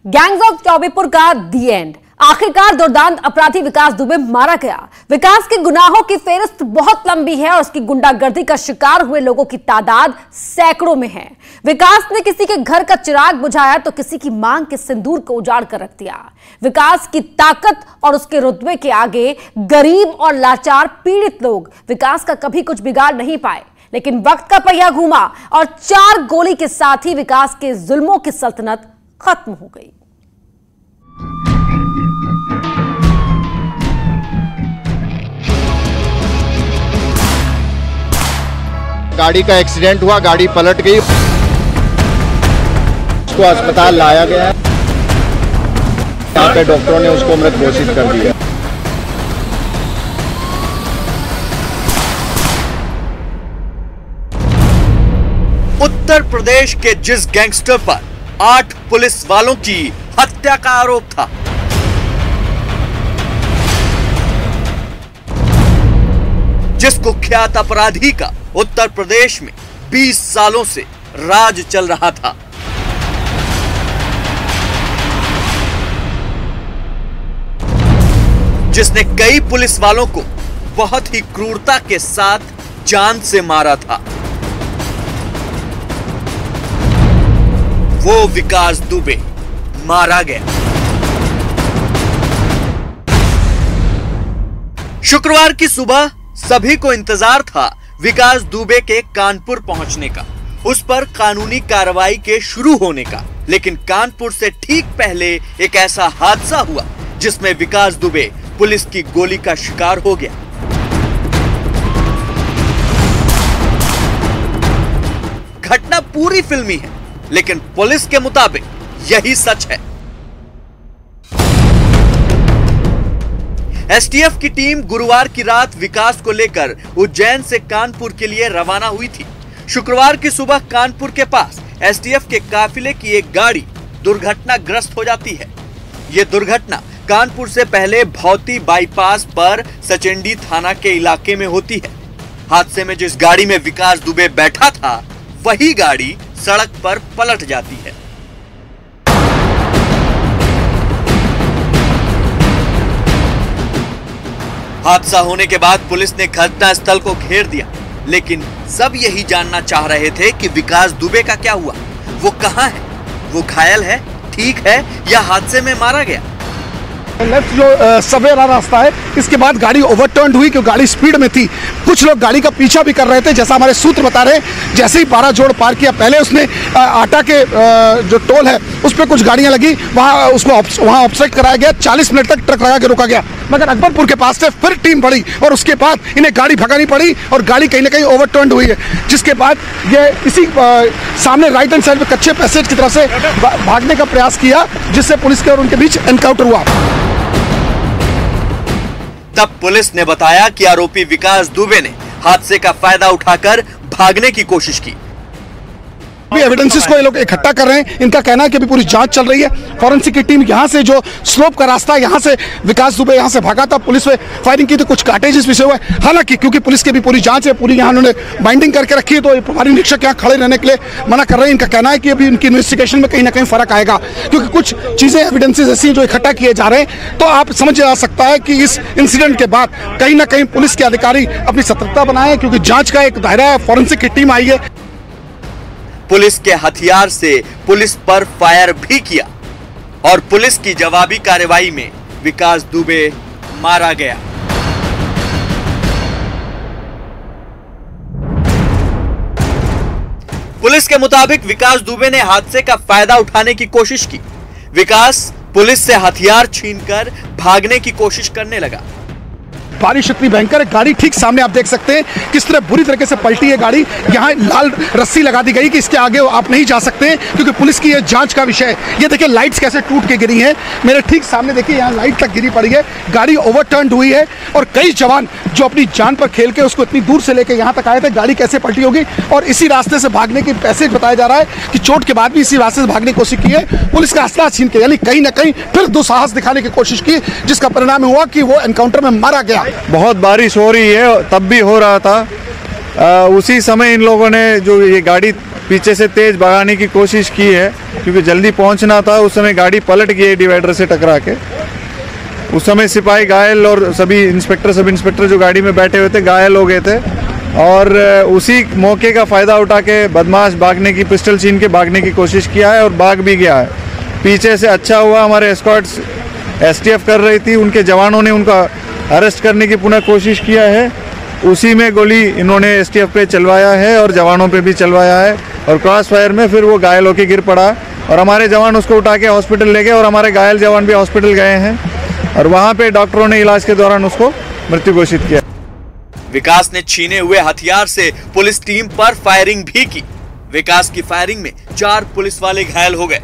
Gangs of Chaubepur का दी and. आखिरकार दुर्दांत अपराधी विकास दुबे मारा गया। विकास के गुनाहों की फेहरिस्त बहुत लंबी है और उसकी गुंडागर्दी का शिकार हुए लोगों की तादाद सैकड़ों में है। विकास ने किसी के घर का चिराग बुझाया तो किसी की मांग के सिंदूर को उजाड़ कर रख दिया। विकास की ताकत और उसके रुतबे के आगे गरीब और लाचार पीड़ित लोग विकास का कभी कुछ बिगाड़ नहीं पाए। लेकिन वक्त का पहिया घूमा और 4 गोली के साथ ही विकास के जुल्मों की सल्तनत खत्म हो गई। गाड़ी का एक्सीडेंट हुआ, गाड़ी पलट गई, उसको अस्पताल लाया गया। यहाँ पे डॉक्टरों ने उसको मृत घोषित कर दिया। उत्तर प्रदेश के जिस गैंगस्टर पर 8 पुलिस वालों की हत्या का आरोप था, जिस कुख्यात अपराधी का उत्तर प्रदेश में 20 सालों से राज चल रहा था, जिसने कई पुलिस वालों को बहुत ही क्रूरता के साथ जान से मारा था, वो विकास दुबे मारा गया। शुक्रवार की सुबह सभी को इंतजार था विकास दुबे के कानपुर पहुंचने का, उस पर कानूनी कार्रवाई के शुरू होने का। लेकिन कानपुर से ठीक पहले एक ऐसा हादसा हुआ जिसमें विकास दुबे पुलिस की गोली का शिकार हो गया। घटना पूरी फिल्मी है, लेकिन पुलिस के मुताबिक यही सच है। एसटीएफ की टीम गुरुवार की रात विकास को लेकर उज्जैन से कानपुर के लिए रवाना हुई थी। शुक्रवार की सुबह कानपुर के पास एसटीएफ के काफिले की एक गाड़ी दुर्घटनाग्रस्त हो जाती है। यह दुर्घटना कानपुर से पहले भौती बाईपास पर सचेंडी थाना के इलाके में होती है। हादसे में जिस गाड़ी में विकास दुबे बैठा था, वही गाड़ी सड़क पर पलट जाती है। हादसा होने के बाद पुलिस ने घटनास्थल को घेर दिया, लेकिन सब यही जानना चाह रहे थे कि विकास दुबे का क्या हुआ, वो कहां है, वो घायल है, ठीक है या हादसे में मारा गया। लेफ्ट जो सवेरा रास्ता है, इसके बाद गाड़ी ओवरटर्न हुई क्योंकि गाड़ी स्पीड में थी। कुछ लोग गाड़ी का पीछा भी कर रहे थे, जैसा हमारे सूत्र बता रहे हैं। जैसे ही 12 जोड़ पार किया, पहले उसने आटा के जो टोल है उस पर कुछ गाड़ियां लगी, वहां उसको वहां ऑब्स्ट्रक्ट कराया गया। 40 मिनट तक ट्रक लगा के रोका गया, मगर अकबरपुर के पास से फिर टीम बढ़ी और उसके बाद इन्हें गाड़ी भगानी पड़ी और गाड़ी कहीं ना कहीं ओवरटर्न हुई है। जिसके बाद ये इसी सामने राइट हैंड साइड में कच्चे पैसेज की तरफ से भागने का प्रयास किया, जिससे पुलिस के और उनके बीच एनकाउंटर हुआ। तब पुलिस ने बताया कि आरोपी विकास दुबे ने हादसे का फायदा उठाकर भागने की कोशिश की। अभी एविडेंसेस को ये लोग इकट्ठा कर रहे हैं। इनका कहना है कि अभी पूरी जांच चल रही है। फॉरेंसिक की टीम यहाँ से जो स्लोप का रास्ता है, यहाँ से विकास दुबे यहाँ से भागा था, पुलिस ने फायरिंग की तो कुछ कार्टेजेस विषय हुए। हालांकि क्योंकि पुलिस की भी पूरी जांच है, पूरी यहाँ उन्होंने बाइंडिंग करके रखी है, तो प्रभारी निरीक्षक यहाँ खड़े रहने के लिए मना कर रहे हैं। इनका कहना है कि अभी उनकी इन्वेस्टिगेशन में कहीं ना कहीं फर्क आएगा, क्योंकि कुछ चीजें एविडेंसेस ऐसी जो इकट्ठा किए जा रहे हैं। तो आप समझ जा सकता है कि इस इंसिडेंट के बाद कहीं ना कहीं पुलिस के अधिकारी अपनी सतर्कता बनाए, क्योंकि जांच का एक दायरा है। फॉरेंसिक की टीम आई है। पुलिस के हथियार से पुलिस पर फायर भी किया और पुलिस की जवाबी कार्रवाई में विकास दुबे मारा गया। पुलिस के मुताबिक विकास दुबे ने हादसे का फायदा उठाने की कोशिश की। विकास पुलिस से हथियार छीनकर भागने की कोशिश करने लगा। बारिश इतनी भयंकर है, गाड़ी ठीक सामने आप देख सकते हैं किस तरह बुरी तरीके से पलटी है गाड़ी। यहाँ लाल रस्सी लगा दी गई कि इसके आगे आप नहीं जा सकते हैं, क्योंकि पुलिस की ये जांच का विषय है। ये देखिए लाइट्स कैसे टूट के गिरी हैं, मेरे ठीक सामने देखिए यहाँ लाइट तक गिरी पड़ी है। गाड़ी ओवरटर्न हुई है और कई जवान जो अपनी जान पर खेल के उसको इतनी दूर से लेकर यहाँ तक आए थे, गाड़ी कैसे पलटी होगी। और इसी रास्ते से भागने की पैसेज बताया जा रहा है कि चोट के बाद भी इसी रास्ते से भागने की कोशिश की है। पुलिस का असला छीन के, यानी कहीं ना कहीं फिर दुस्साहस दिखाने की कोशिश की, जिसका परिणाम हुआ कि वो एनकाउंटर में मारा गया। बहुत बारिश हो रही है, तब भी हो रहा था। उसी समय इन लोगों ने जो ये गाड़ी पीछे से तेज भगाने की कोशिश की है, क्योंकि जल्दी पहुंचना था। उस समय गाड़ी पलट गई डिवाइडर से टकरा के। उस समय सिपाही घायल और सभी इंस्पेक्टर सब इंस्पेक्टर जो गाड़ी में बैठे हुए थे घायल हो गए थे, और उसी मौके का फ़ायदा उठा के बदमाश भागने की, पिस्टल छीन के भागने की कोशिश किया है और भाग भी गया है। पीछे से अच्छा हुआ हमारे एस्कॉर्ट्स एसटीएफ कर रही थी, उनके जवानों ने उनका अरेस्ट करने की पुनः कोशिश किया है। उसी में गोली इन्होंने एसटीएफ पे चलवाया है और जवानों पे भी चलवाया है, और क्रॉस फायर में फिर वो घायल होकर गिर पड़ा और हमारे जवान उसको उठा के हॉस्पिटल ले गए और हमारे घायल जवान भी हॉस्पिटल गए हैं और वहाँ पे डॉक्टरों ने इलाज के दौरान उसको मृत्यु घोषित किया। विकास ने छीने हुए हथियार से पुलिस टीम पर फायरिंग भी की। विकास की फायरिंग में 4 पुलिस वाले घायल हो गए।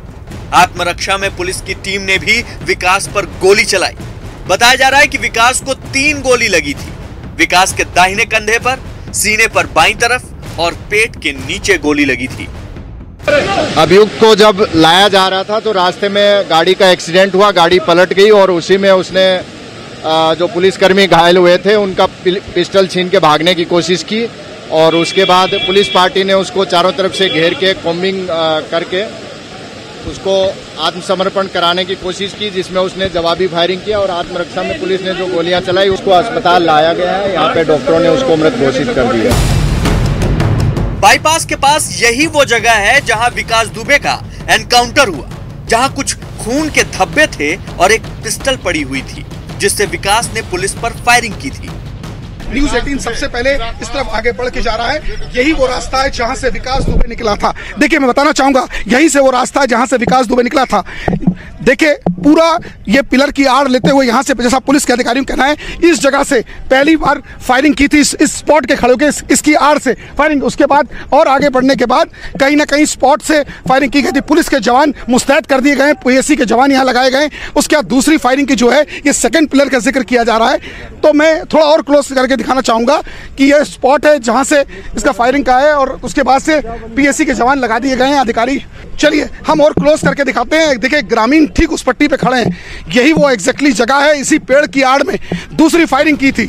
आत्मरक्षा में पुलिस की टीम ने भी विकास पर गोली चलाई। बताया जा रहा है कि विकास को 3 गोली लगी थी। विकास के दाहिने कंधे पर, सीने पर बाईं तरफ और पेट के नीचे गोली लगी थी। अभियुक्त को जब लाया जा रहा था तो रास्ते में गाड़ी का एक्सीडेंट हुआ, गाड़ी पलट गई और उसी में उसने जो पुलिसकर्मी घायल हुए थे उनका पिस्टल छीन के भागने की कोशिश की, और उसके बाद पुलिस पार्टी ने उसको चारों तरफ से घेर के कॉम्बिंग करके उसको आत्मसमर्पण कराने की कोशिश की, जिसमें उसने जवाबी फायरिंग किया और आत्मरक्षा में पुलिस ने जो गोलियां चलाई उसको अस्पताल लाया गया है। यहाँ पे डॉक्टरों ने उसको मृत घोषित कर दिया। बाईपास के पास यही वो जगह है जहां विकास दुबे का एनकाउंटर हुआ, जहां कुछ खून के धब्बे थे और एक पिस्टल पड़ी हुई थी जिससे विकास ने पुलिस पर फायरिंग की थी। न्यूज़ 18 सबसे पहले इस तरफ आगे बढ़ के जा रहा है। यही वो रास्ता है जहां से विकास दुबे निकला था। देखिए, मैं बताना चाहूंगा, यहीं से वो रास्ता है जहां से विकास दुबे निकला था। देखिए, पूरा ये पिलर की आड़ लेते हुए यहाँ से, जैसा पुलिस के अधिकारियों का कहना है, इस जगह से पहली बार फायरिंग की थी, इस स्पॉट के खड़े होकर इसकी आड़ से फायरिंग। उसके बाद और आगे बढ़ने के बाद कहीं ना कहीं स्पॉट से फायरिंग की गई थी। पुलिस के जवान मुस्तैद कर दिए गए, पीएसी के जवान यहाँ लगाए गए। उसके बाद दूसरी फायरिंग की जो है, ये सेकंड पिलर का जिक्र किया जा रहा है। तो मैं थोड़ा और क्लोज करके दिखाना चाहूंगा कि यह स्पॉट है जहां से इसका फायरिंग का है, और उसके बाद से पीएसी के जवान लगा दिए गए हैं, अधिकारी। चलिए हम और क्लोज करके दिखाते हैं। देखिए, ग्रामीण ठीक उस पट्टी पे खड़े हैं। यही वो एग्जैक्टली जगह है, इसी पेड़ की आड़ में दूसरी फायरिंग की थी।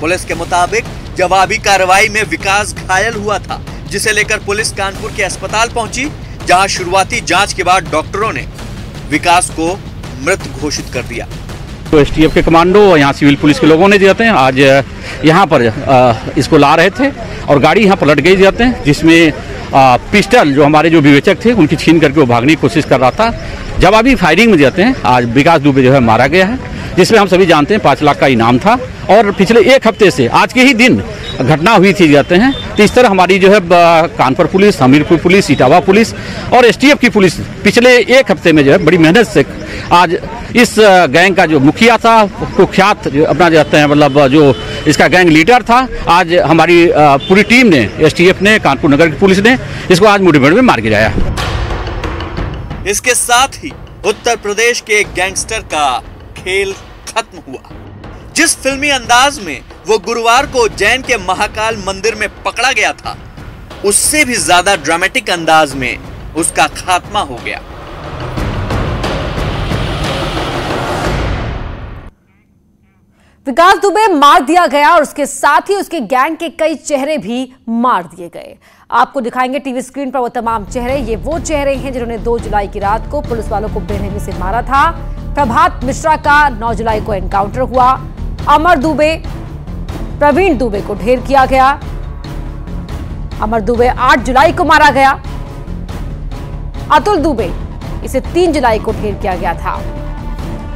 पुलिस के मुताबिक जवाबी कार्रवाई में विकास घायल हुआ था, जिसे लेकर पुलिस कानपुर के अस्पताल पहुंची, जहां शुरुआती जांच के बाद डॉक्टरों ने विकास को मृत घोषित कर दिया। तो एसटीएफ के कमांडो और यहाँ सिविल पुलिस के लोगों ने जाते हैं आज यहाँ पर इसको ला रहे थे और गाड़ी यहाँ पलट गई जाते हैं, जिसमें पिस्टल जो हमारे जो विवेचक थे उनकी छीन करके वो भागने की कोशिश कर रहा था। जवाबी फायरिंग में जाते हैं आज विकास दुबे जो है मारा गया है, जिसमें हम सभी जानते हैं 5 लाख का इनाम था। और पिछले 1 हफ्ते से आज के ही दिन घटना हुई थी जाते हैं। तो इस तरह हमारी जो है Kanpur police, Hamirpur police, Etawah police और एसटीएफ की पुलिस पिछले 1 हफ्ते में जो है बड़ी मेहनत से आज इस गैंग का जो मुखिया था, कुख्यात अपना जाते हैं, मतलब जो इसका गैंग लीडर था, आज हमारी पूरी टीम ने, एसटीएफ ने, कानपुर नगर की पुलिस ने इसको आज मुठभेड़ में मार गिराया। इसके साथ ही उत्तर प्रदेश के एक गैंगस्टर का खेल खत्म हुआ। जिस फिल्मी अंदाज में वो गुरुवार को उज्जैन के महाकाल मंदिर में पकड़ा गया था, उससे भी ज्यादा ड्रामेटिक अंदाज में उसका खात्मा हो गया। विकास दुबे मार दिया गया और उसके साथ ही उसके गैंग के कई चेहरे भी मार दिए गए। आपको दिखाएंगे टीवी स्क्रीन पर वो तमाम चेहरे। ये वो चेहरे हैं जिन्होंने 2 जुलाई की रात को पुलिस वालों को बेरहमी से मारा था। प्रभात मिश्रा का 9 जुलाई को एनकाउंटर हुआ। अमर दुबे, प्रवीण दुबे को ढेर किया गया। अमर दुबे 8 जुलाई को मारा गया। अतुल दुबे, इसे 3 जुलाई को ढेर किया गया था।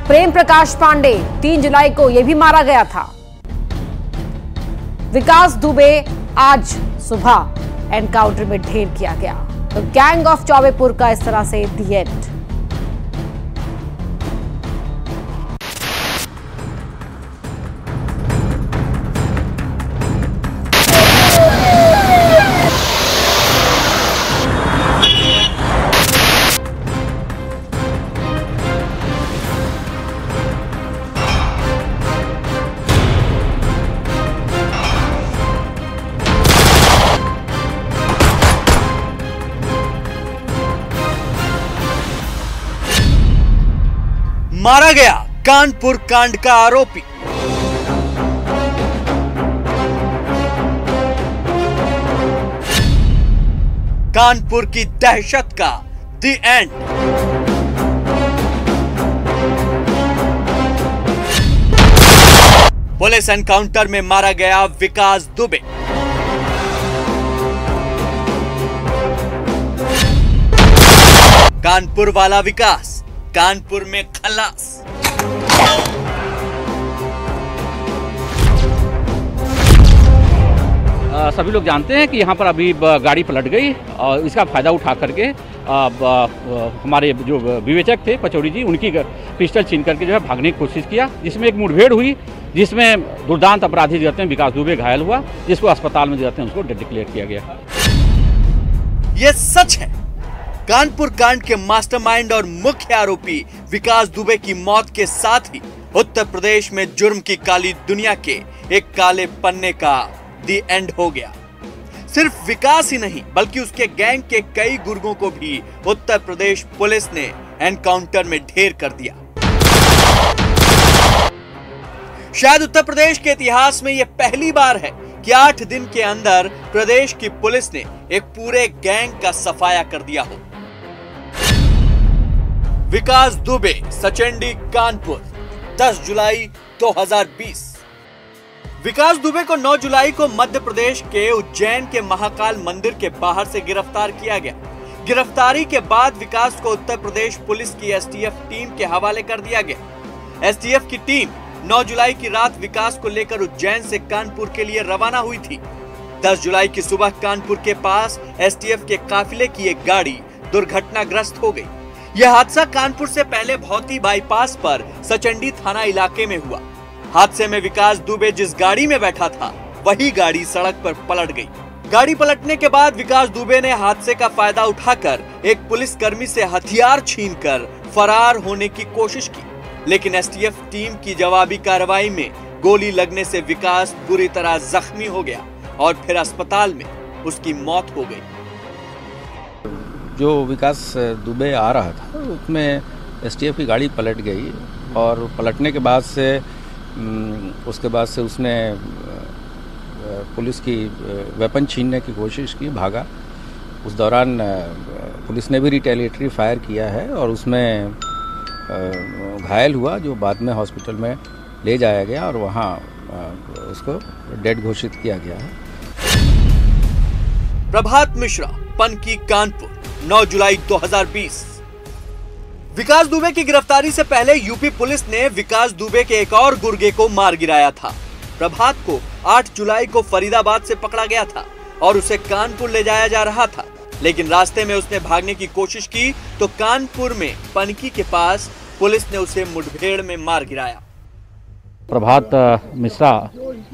प्रेम प्रकाश पांडे 3 जुलाई को यह भी मारा गया था। विकास दुबे आज सुबह एनकाउंटर में ढेर किया गया। तो गैंग ऑफ चौबेपुर का इस तरह से दी एंड। मारा गया कानपुर कांड का आरोपी। कानपुर की दहशत का द एंड। पुलिस एनकाउंटर में मारा गया विकास दुबे। कानपुर वाला विकास कानपुर में खलास। सभी लोग जानते हैं कि यहाँ पर अभी गाड़ी पलट गई और इसका फायदा उठा करके हमारे जो विवेचक थे पचौड़ी जी, उनकी पिस्टल छीन करके जो है भागने की कोशिश किया, जिसमें एक मुठभेड़ हुई, जिसमें दुर्दांत अपराधी जो हैं विकास दुबे घायल हुआ, जिसको अस्पताल में जो हैं उसको डेड डिक्लेयर किया गया। यह सच है, कानपुर कांड के मास्टरमाइंड और मुख्य आरोपी विकास दुबे की मौत के साथ ही उत्तर प्रदेश में जुर्म की काली दुनिया के एक काले पन्ने का दी एंड हो गया। सिर्फ विकास ही नहीं बल्कि उसके गैंग के कई गुर्गों को भी उत्तर प्रदेश पुलिस ने एनकाउंटर में ढेर कर दिया। शायद उत्तर प्रदेश के इतिहास में यह पहली बार है कि 8 दिन के अंदर प्रदेश की पुलिस ने एक पूरे गैंग का सफाया कर दिया हो। विकास दुबे, सचंडी, कानपुर, 10 जुलाई 2020। विकास दुबे को 9 जुलाई को मध्य प्रदेश के उज्जैन के महाकाल मंदिर के बाहर से गिरफ्तार किया गया। गिरफ्तारी के बाद विकास को उत्तर प्रदेश पुलिस की एसटीएफ टीम के हवाले कर दिया गया। एसटीएफ की टीम 9 जुलाई की रात विकास को लेकर उज्जैन से कानपुर के लिए रवाना हुई थी। 10 जुलाई की सुबह कानपुर के पास एसटीएफ के काफिले की एक गाड़ी दुर्घटनाग्रस्त हो गई। यह हादसा कानपुर से पहले भौती बाईपास पर सचंडी थाना इलाके में हुआ। हादसे में विकास दुबे जिस गाड़ी में बैठा था वही गाड़ी सड़क पर पलट गई। गाड़ी पलटने के बाद विकास दुबे ने हादसे का फायदा उठाकर एक पुलिसकर्मी से हथियार छीनकर फरार होने की कोशिश की, लेकिन एसटीएफ टीम की जवाबी कार्रवाई में गोली लगने से विकास बुरी तरह जख्मी हो गया और फिर अस्पताल में उसकी मौत हो गई। जो विकास दुबे आ रहा था उसमें एसटीएफ की गाड़ी पलट गई और पलटने के बाद से उसके बाद से उसने पुलिस की वेपन छीनने की कोशिश की, भागा। उस दौरान पुलिस ने भी रिटेलिएटरी फायर किया है और उसमें घायल हुआ, जो बाद में हॉस्पिटल में ले जाया गया और वहाँ उसको डेड घोषित किया गया है। प्रभात मिश्रा, पनकी, कानपुर, 9 जुलाई 2020। विकास दुबे की गिरफ्तारी से पहले यूपी पुलिस ने विकास दुबे के एक और गुर्गे को मार गिराया था। प्रभात को 8 जुलाई को फरीदाबाद से पकड़ा गया था और उसे कानपुर ले जाया जा रहा था, लेकिन रास्ते में उसने भागने की कोशिश की तो कानपुर में पनकी के पास पुलिस ने उसे मुठभेड़ में मार गिराया। प्रभात मिश्रा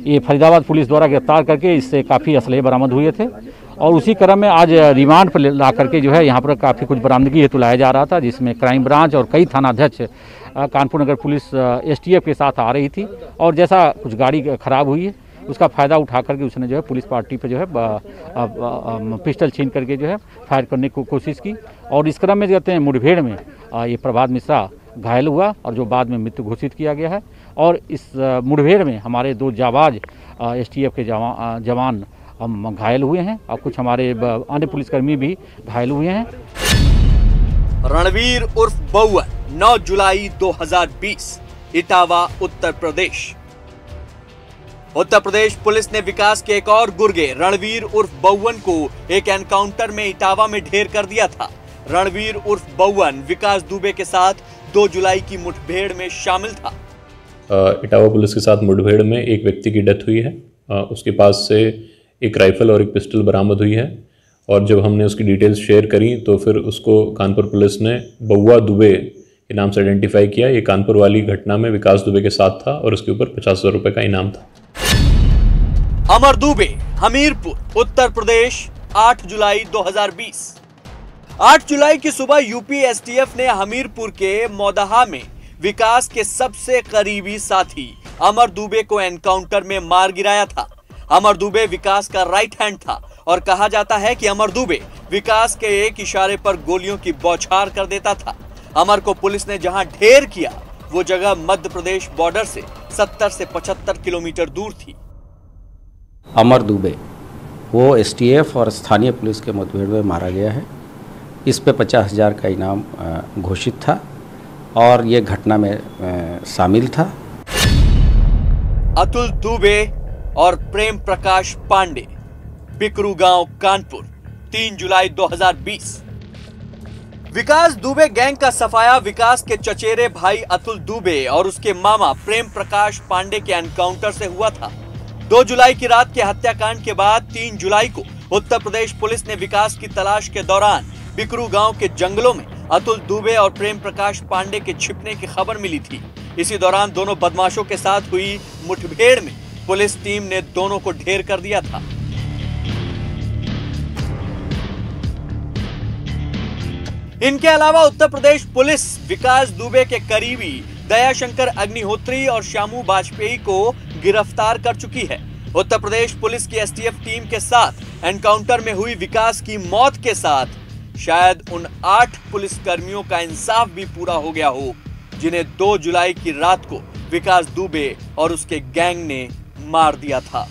ये फरीदाबाद पुलिस द्वारा गिरफ्तार करके इससे काफ़ी असलहे बरामद हुए थे और उसी क्रम में आज रिमांड पर ला करके जो है यहाँ पर काफ़ी कुछ बरामदगी हेतु लाया जा रहा था, जिसमें क्राइम ब्रांच और कई थानाध्यक्ष कानपुर नगर पुलिस एसटीएफ के साथ आ रही थी और जैसा कुछ गाड़ी खराब हुई है उसका फ़ायदा उठा करके उसने जो है पुलिस पार्टी पे जो है पिस्टल छीन करके जो है फायर करने की कोशिश की और इस क्रम में जो कहते हैं मुठभेड़ में ये प्रभात मिश्रा घायल हुआ और जो बाद में मृत्यु घोषित किया गया है। और इस मुठभेड़ में हमारे 2 जाबाज एसटीएफ के जवान घायल हुए हैं और कुछ हमारे अन्य पुलिसकर्मी भी घायल हुए हैं। रणवीर उर्फ बउआ, 9 जुलाई 2020, इटावा, उत्तर प्रदेश। उत्तर प्रदेश पुलिस ने विकास के एक और गुर्गे रणवीर उर्फ बउवन को एक एनकाउंटर में इटावा में ढेर कर दिया था। रणवीर उर्फ बउवन विकास दुबे के साथ 2 जुलाई की मुठभेड़ में शामिल था। इटावा पुलिस के साथ मुठभेड़ में एक व्यक्ति की डेथ हुई है। उसके पास से एक राइफल और एक पिस्टल बरामद हुई है और जब हमने उसकी डिटेल्स शेयर करी तो फिर उसको कानपुर पुलिस ने बउआ दुबे के नाम से आइडेंटिफाई किया। ये कानपुर वाली घटना में विकास दुबे के साथ था और उसके ऊपर 50,000 रुपए का इनाम था। अमर दुबे, हमीरपुर, उत्तर प्रदेश, 8 जुलाई 2020। 8 जुलाई की सुबह यूपी एसटीएफ ने हमीरपुर के मौदहा में विकास के सबसे करीबी साथी अमर दुबे को एनकाउंटर में मार गिराया था। अमर दुबे विकास का राइट हैंड था और कहा जाता है कि अमर दुबे विकास के एक इशारे पर गोलियों की बौछार कर देता था। अमर को पुलिस ने जहां ढेर किया वो जगह मध्य प्रदेश बॉर्डर से 70 से 75 किलोमीटर दूर थी। अमर दुबे वो एसटीएफ और स्थानीय पुलिस के मुठभेड़ में मारा गया है। इस पे 50,000 का इनाम घोषित था और ये घटना में शामिल था। अतुल दुबे और प्रेम प्रकाश पांडे, बिकरू गांव, कानपुर, 3 जुलाई 2020। विकास दुबे गैंग का सफाया विकास के चचेरे भाई अतुल दुबे और उसके मामा प्रेम प्रकाश पांडे के एनकाउंटर से हुआ था। 2 जुलाई की रात के हत्याकांड के बाद 3 जुलाई को उत्तर प्रदेश पुलिस ने विकास की तलाश के दौरान बिकरू गांव के जंगलों में अतुल दुबे और प्रेम प्रकाश पांडे के छिपने की खबर मिली थी। इसी दौरान दोनों बदमाशों के साथ हुई मुठभेड़ में पुलिस टीम ने दोनों को ढेर कर दिया था। इनके अलावा उत्तर प्रदेश पुलिस विकास दुबे के करीबी दयाशंकर अग्निहोत्री और श्यामू वाजपेयी को गिरफ्तार कर चुकी है। उत्तर प्रदेश पुलिस की एसटीएफ टीम के साथ एनकाउंटर में हुई विकास की मौत के साथ शायद उन 8 पुलिसकर्मियों का इंसाफ भी पूरा हो गया हो जिन्हें 2 जुलाई की रात को विकास दुबे और उसके गैंग ने मार दिया था।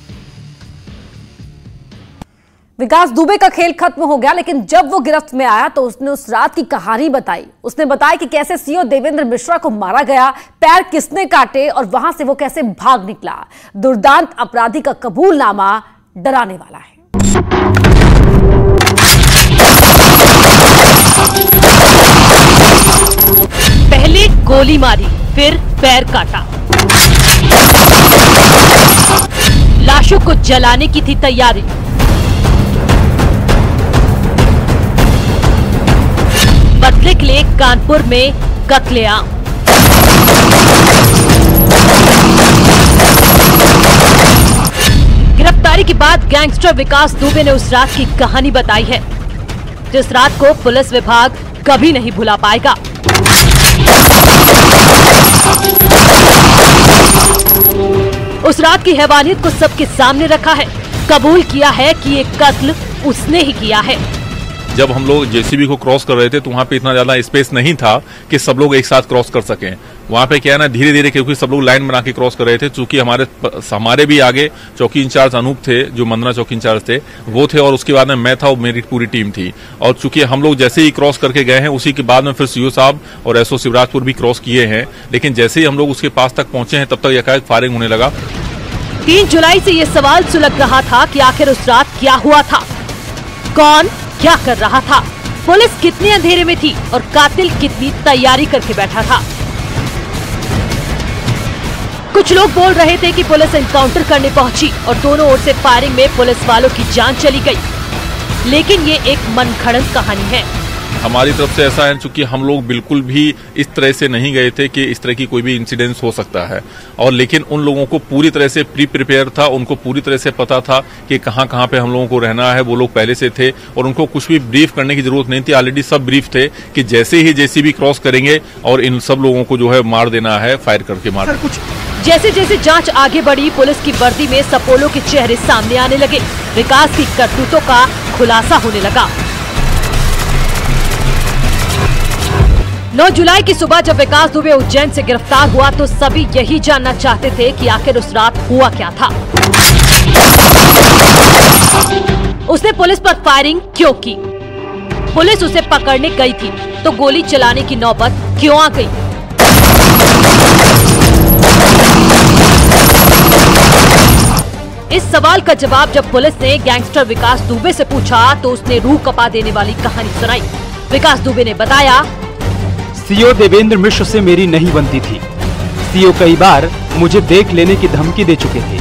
विकास दुबे का खेल खत्म हो गया, लेकिन जब वो गिरफ्त में आया तो उसने उस रात की कहानी बताई। उसने बताया कि कैसे सीओ देवेंद्र मिश्रा को मारा गया, पैर किसने काटे और वहां से वो कैसे भाग निकला। दुर्दांत अपराधी का कबूलनामा डराने वाला है। पहले गोली मारी, फिर पैर काटा। लाशों को जलाने की थी तैयारी। बदले के लिए कानपुर में कत्लेआम। गिरफ्तारी के बाद गैंगस्टर विकास दुबे ने उस रात की कहानी बताई है, जिस रात को पुलिस विभाग कभी नहीं भुला पाएगा। उस रात की हैवानियत को सबके सामने रखा है। कबूल किया है कि ये कत्ल उसने ही किया है। जब हम लोग जेसीबी को क्रॉस कर रहे थे तो वहाँ पे इतना ज्यादा स्पेस नहीं था कि सब लोग एक साथ क्रॉस कर सकें। वहाँ पे क्या है ना, धीरे धीरे, क्योंकि सब लोग लाइन बना के क्रॉस कर रहे थे। चूंकि हमारे भी आगे चौकी इंचार्ज अनूप थे, जो मंदना चौकी इंचार्ज थे, वो थे, और उसके बाद में मैं था और मेरी पूरी टीम थी। और चूंकि हम लोग जैसे ही क्रॉस करके गए हैं, उसी के बाद में फिर सीओ साहब और एसओ शिवराजपुर भी क्रॉस किए हैं। लेकिन जैसे ही हम लोग उसके पास तक पहुंचे हैं, तब तक एकाएक फायरिंग होने लगा। 3 जुलाई से ये सवाल सुलग रहा था कि आखिर उस रात क्या हुआ था, कौन क्या कर रहा था, पुलिस कितने अंधेरे में थी और कातिल कितनी तैयारी करके बैठा था। कुछ लोग बोल रहे थे कि पुलिस एनकाउंटर करने पहुंची और दोनों ओर से फायरिंग में पुलिस वालों की जान चली गई, लेकिन ये एक मनगढ़ंत कहानी है। हमारी तरफ से ऐसा है, चूंकि हम लोग बिल्कुल भी इस तरह से नहीं गए थे कि इस तरह की कोई भी इंसिडेंस हो सकता है, और लेकिन उन लोगों को पूरी तरह से प्रिपेयर था। उनको पूरी तरह से पता था कि कहां कहां पे हम लोगों को रहना है। वो लोग पहले से थे और उनको कुछ भी ब्रीफ करने की जरूरत नहीं थी। ऑलरेडी सब ब्रीफ थे कि जैसे ही जेसीबी क्रॉस करेंगे और इन सब लोगों को जो है मार देना है, फायर करके मार। जैसे जैसे जांच आगे बढ़ी, पुलिस की वर्दी में सपोलों के चेहरे सामने आने लगे। विकास की करतूतों का खुलासा होने लगा। 9 जुलाई की सुबह जब विकास दुबे उज्जैन से गिरफ्तार हुआ तो सभी यही जानना चाहते थे कि आखिर उस रात हुआ क्या था। उसने पुलिस पर फायरिंग क्यों की? पुलिस उसे पकड़ने गई थी तो गोली चलाने की नौबत क्यों आ गई? इस सवाल का जवाब जब पुलिस ने गैंगस्टर विकास दुबे से पूछा तो उसने रूह कपा देने वाली कहानी सुनाई। विकास दुबे ने बताया, सीओ देवेंद्र मिश्र से मेरी नहीं बनती थी। सीओ कई बार मुझे देख लेने की धमकी दे चुके थे।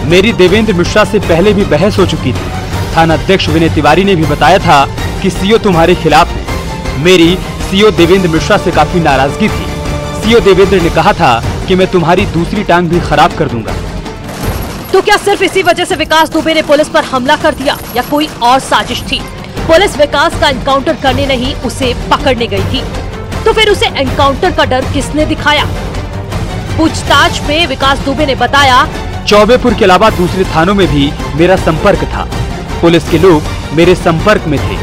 मेरी देवेंद्र मिश्रा से पहले भी बहस हो चुकी थी। थाना अध्यक्ष विनय तिवारी ने भी बताया था कि सीओ तुम्हारे खिलाफ है। मेरी सीओ देवेंद्र मिश्रा से काफी नाराजगी थी। सीओ देवेंद्र ने कहा था कि मैं तुम्हारी दूसरी टांग भी खराब कर दूंगा। तो क्या सिर्फ इसी वजह से विकास दुबे ने पुलिस पर हमला कर दिया या कोई और साजिश थी? पुलिस विकास का एनकाउंटर करने नहीं, उसे पकड़ने गई थी। तो फिर उसे एनकाउंटर का डर किसने दिखाया? पूछताछ में विकास दुबे ने बताया, चौबेपुर के अलावा दूसरे थानों में भी मेरा संपर्क था। पुलिस के लोग मेरे संपर्क में थे।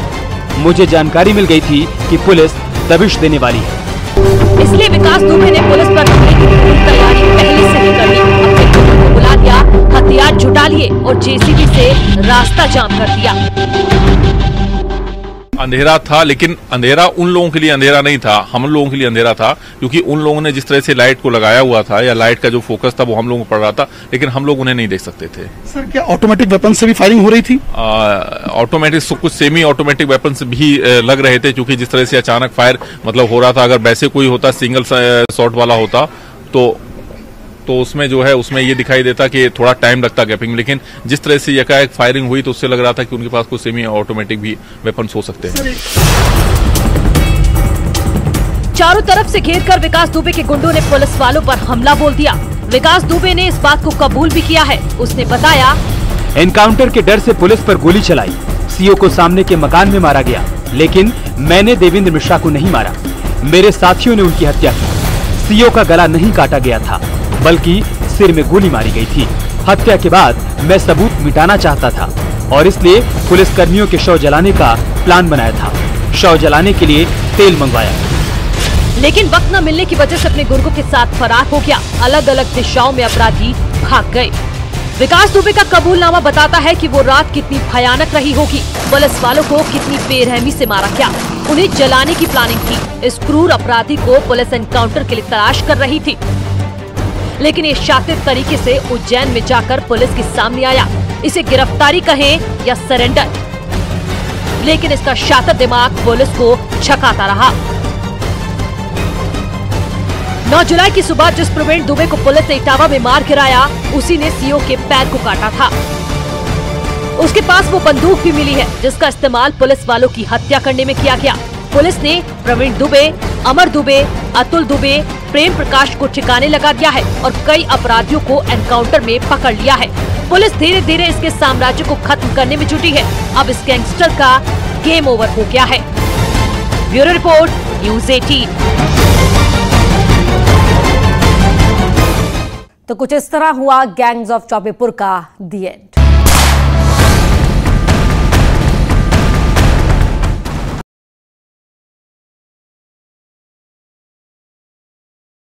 मुझे जानकारी मिल गई थी कि पुलिस दबिश देने वाली है। इसलिए विकास दुबे ने पुलिस पर हमले की तैयारी पहले से ही कर ली। अपने लोगों को बुला दिया, हथियार जुटा लिए और जेसीबी से रास्ता जाम कर दिया। अंधेरा था, लेकिन अंधेरा उन लोगों के लिए अंधेरा नहीं था, हम लोगों के लिए अंधेरा था, क्योंकि उन लोगों ने जिस तरह से लाइट को लगाया हुआ था या लाइट का जो फोकस था वो हम लोगों को पड़ रहा था, लेकिन हम लोग उन्हें नहीं देख सकते थे। सर, क्या ऑटोमेटिक वेपन से भी फायरिंग हो रही थी? ऑटोमेटिक कुछ सेमी ऑटोमेटिक वेपन्स भी लग रहे थे, क्योंकि जिस तरह से अचानक फायर मतलब हो रहा था। अगर वैसे कोई होता सिंगल शॉट वाला होता तो उसमें जो है उसमें ये दिखाई देता कि थोड़ा टाइम लगता गैपिंग में, लेकिन जिस तरह से एकाएक फायरिंग हुई तो उससे लग रहा था कि उनके पास कुछ सेमी ऑटोमेटिक भी वेपन्स हो सकते हैं। चारों तरफ से घेरकर विकास दुबे के गुंडों ने पुलिस वालों पर हमला बोल दिया। विकास दुबे ने इस बात को कबूल भी किया है। उसने बताया, एनकाउंटर के डर से पुलिस पर गोली चलाई, सीओ को सामने के मकान में मारा गया, लेकिन मैंने देवेंद्र मिश्रा को नहीं मारा, मेरे साथियों ने उनकी हत्या की। सीओ का गला नहीं काटा गया था, बल्कि सिर में गोली मारी गई थी। हत्या के बाद मैं सबूत मिटाना चाहता था और इसलिए पुलिस कर्मियों के शव जलाने का प्लान बनाया था। शव जलाने के लिए तेल मंगवाया, लेकिन वक्त न मिलने की वजह से अपने गुर्गों के साथ फरार हो गया। अलग अलग दिशाओं में अपराधी भाग गए। विकास दुबे का कबूलनामा बताता है कि वो रात कितनी भयानक रही होगी, पुलिस वालों को कितनी बेरहमी से मारा गया। उन्हें जलाने की प्लानिंग थी। इस क्रूर अपराधी को पुलिस एनकाउंटर के लिए तलाश कर रही थी, लेकिन ये शातिर तरीके से उज्जैन में जाकर पुलिस के सामने आया। इसे गिरफ्तारी कहें या सरेंडर, लेकिन इसका शातिर दिमाग पुलिस को छकाता रहा। 9 जुलाई की सुबह जिस प्रवीण दुबे को पुलिस ने इटावा में मार गिराया, उसी ने सीओ के पैर को काटा था। उसके पास वो बंदूक भी मिली है, जिसका इस्तेमाल पुलिस वालों की हत्या करने में किया गया। पुलिस ने प्रवीण दुबे, अमर दुबे, अतुल दुबे, प्रेम प्रकाश को ठिकाने लगा दिया है और कई अपराधियों को एनकाउंटर में पकड़ लिया है। पुलिस धीरे धीरे इसके साम्राज्य को खत्म करने में जुटी है। अब इस गैंगस्टर का गेम ओवर हो गया है। Bureau report, news 18। तो कुछ इस तरह हुआ गैंग्स ऑफ चौबेपुर का दी एंड।